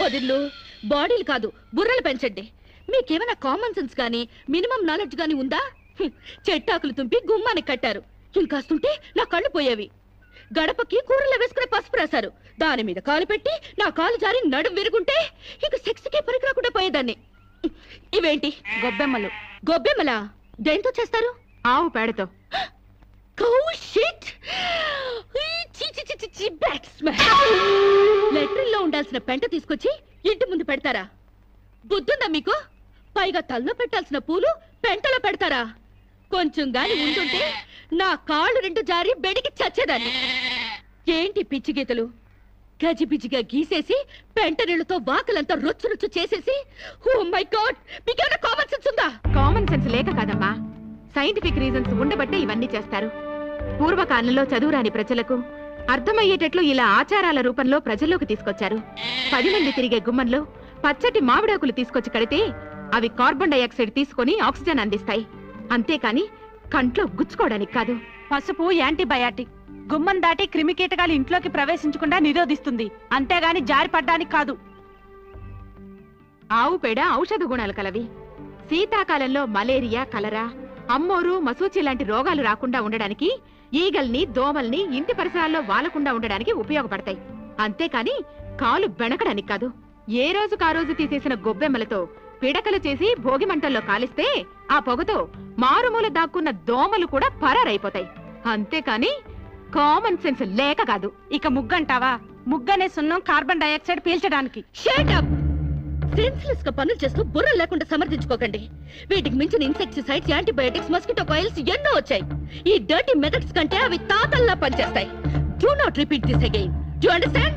వదిళ్ళు బాడీలు కాదు బుర్రలు పెంచండి. మీకేమైనా కామన్ సెన్స్ గానీ మినిమం నాలెడ్జ్ గానీ ఉందా? చెట్టాకులు తుంపి గుమ్మానికి కట్టారు. ఇంకాస్తుంటే నా కళ్ళు పోయేవి. గడపకి కూరలు వేసుకునే పసుపు రాశారు. దాని మీద కాలు పెట్టి నా కాలు జారి నడుం విరుగుంటే ఇక సెక్స్కే పనికిరాకుండా పోయేదాన్ని. ఇవేంటి? గొబ్బెమ్మలు. గొబ్బెమ్మలా? దేంతో చేస్తారు? ఆవు పేడతో. లెట్రిన్లో ఉండాల్సిన పెంట తీసుకొచ్చి ఇంటి ముందు పెడతారా? బుద్ధుందా మీకు? పైగా తల్లో పెట్టాల్సిన పూలు పెంటలో పెడతారా? కొంచెం గాని ఉంటుంటే నా కాళ్ళు రెండు జారి బెడికి చచ్చేదాన్ని. ఏంటి పిచ్చి గీతలు? గజిబిజిగా గీసేసి పెంట నీళ్లతో వాకలంతా రొచ్చు రొచ్చు చేసేసి, ఓ మై గాడ్, మీకేమైనా కామన్ సెన్స్ ఉందా? కామన్ సెన్స్ లేక కాదమ్మా, సైంటిఫిక్ రీజన్స్ ఉండబట్టే ఇవన్నీ చేస్తారు. పూర్వకాలంలో చదువురాని ప్రజలకు అర్థమయ్యేటట్లు ఇలా ఆచారాల రూపంలో ప్రజల్లోకి తీసుకొచ్చారు. 10 మంది తిరిగే గుమ్మంలో పచ్చటి మామిడాకులు తీసుకొచ్చి కడితే అవి కార్బన్ డైఆక్సైడ్ తీసుకొని ఆక్సిజన్ అందిస్తాయి. అంతేకాని కంట్లో గుచ్చుకోవడానికి కాదు. పసుపు యాంటీబయాటిక్, గుమ్మం దాటి క్రిమికీటకాలు ఇంట్లోకి ప్రవేశించకుండా నిరోధిస్తుంది, అంతేగాని జారి పడ్డానికి కాదు. ఆవు పేడ ఔషధ గుణాలు కలవి. శీతాకాలంలో మలేరియా, కలరా, అమ్మోరు, మసూచి లాంటి రోగాలు రాకుండా ఉండడానికి, ఈగల్ని దోమల్ని ఇంటి పరిసరాల్లో వాలకుండా ఉండడానికి ఉపయోగపడతాయి. అంతేకాని కాలు బెణకడానికి కాదు. ఏ రోజుకు ఆ రోజు తీసేసిన గొబ్బెమ్మలతో పిడకలు చేసి భోగి మంటల్లో కాలిస్తే ఆ పొగతో మారుమూల దాక్కున్న దోమలు కూడా పరారైపోతాయి. అంతేకాని కామన్ సెన్స్ లేక కాదు. ఇక ముగ్గంటావా? ముగ్గనే సున్నం కార్బన్ డైఆక్సైడ్ పీల్చడానికి. Shut up! సెన్స్లెస్ గా పనులు చేస్తూ బుర్ర లేకుండా సమర్థించుకోకండి. వీటికి మించిన ఇన్సెక్టిసైడ్స్, యాంటీబయాటిక్స్, మస్కిటో కాయిల్స్ ఎన్నో వచ్చాయి. ఈ డర్టీ మెథడ్స్ కంటే అవి తాతల్లా పనిచేస్తాయి. Do not repeat this again. Do you understand?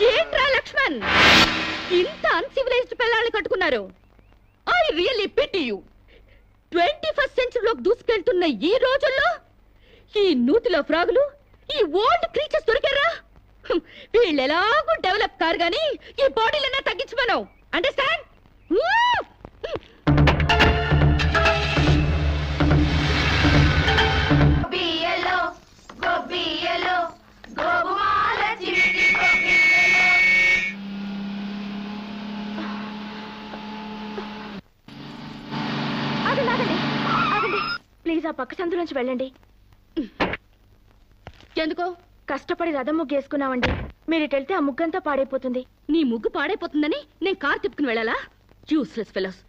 ఏంట్రా లక్ష్మణ్, ఇంత అన్సివిలైజ్డ్ పిల్లల్ని కట్టుకున్నారు? I really pity you. 21st సెంచరీలోకి దూసుకెళ్తున్న ఈ రోజుల్లో ఈ నూతిలో ఫ్రాగులు, ఈ ఓల్డ్ క్రీచర్స్ దొరికారా? వీళ్ళు ఎలాగూ డెవలప్ కారు గానీ ఈ బాడీలన్నా తగ్గించమను. అండర్స్టాండ్? ప్లీజ్ ఆ పక్క సందులోంచి వెళ్ళండి. ఎందుకో? కష్టపడి రథం ముగ్గు వేసుకున్నామండి. మీరు ఇటు వెళ్తే ఆ ముగ్గంతా పాడైపోతుంది. నీ ముగ్గు పాడైపోతుందని నేను కారు తిప్పుకుని వెళ్ళాలా? Useless fellows.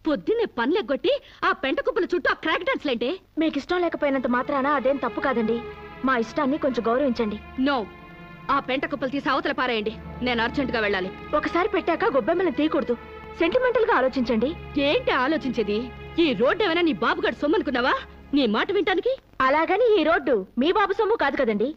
పొద్దున్నే పనులెగ్గొట్టి ఆ పెంట కుప్పల చుట్టూ ఆ క్రాక్ డాన్స్లేంటే? మీకు ఇష్టం లేకపోయినంత మాత్రాన అదేం తప్పు కాదండి. మా ఇష్టాన్ని కొంచెం గౌరవించండి. నో, ఆ పెంట కుప్పలు తీసి అవతల పారేయండి. నేను అర్జెంట్ గా వెళ్ళాలి. ఒకసారి పెట్టాక గొబ్బెమ్మలను తీయకూడదు. సెంటిమెంటల్ గా ఆలోచించండి. ఏంటి ఆలోచించేది? ఈ రోడ్డు ఏమైనా నీ బాబుగాడు సొమ్మనుకున్నావా? నీ మాట వింటానికి? అలాగని ఈ రోడ్డు మీ బాబు సొమ్ము కాదు కదండి.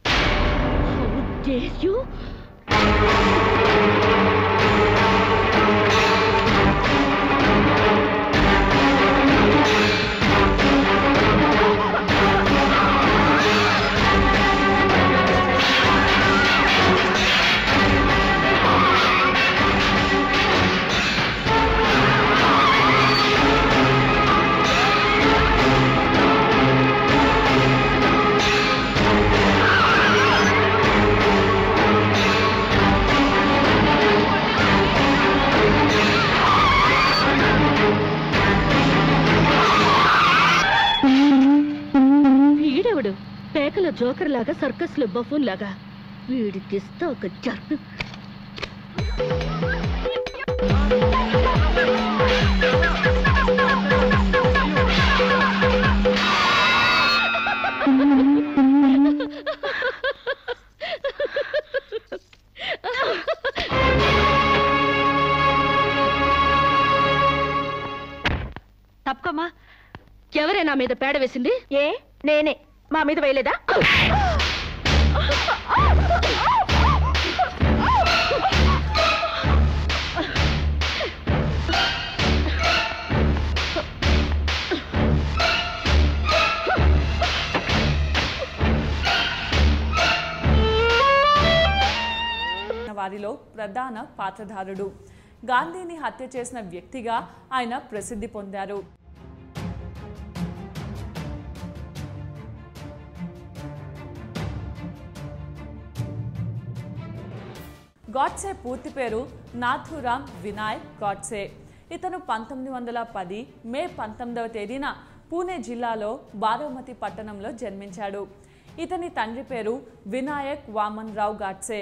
పేకల జోకర్ లాగా, సర్కస్ లో బఫూన్ లాగా. వీడికిస్తా ఒక జర్ను. తప్పకమ్మా. ఎవరైనా మీద పేడ వేసింది? ఏ నేనే. మా మీద వేయలేదా? వారిలో ప్రధాన పాత్రధారుడు. గాంధీని హత్య చేసిన వ్యక్తిగా ఆయన ప్రసిద్ధి పొందారు. గాడ్సే పూర్తి పేరు నాథూరామ్ వినాయక్ గాడ్సే. ఇతను 1910 మే 19వ తేదీన పూణే జిల్లాలో బారామతి పట్టణంలో జన్మించాడు. ఇతని తండ్రి పేరు వినాయక్ వామన్ రావు గాడ్సే.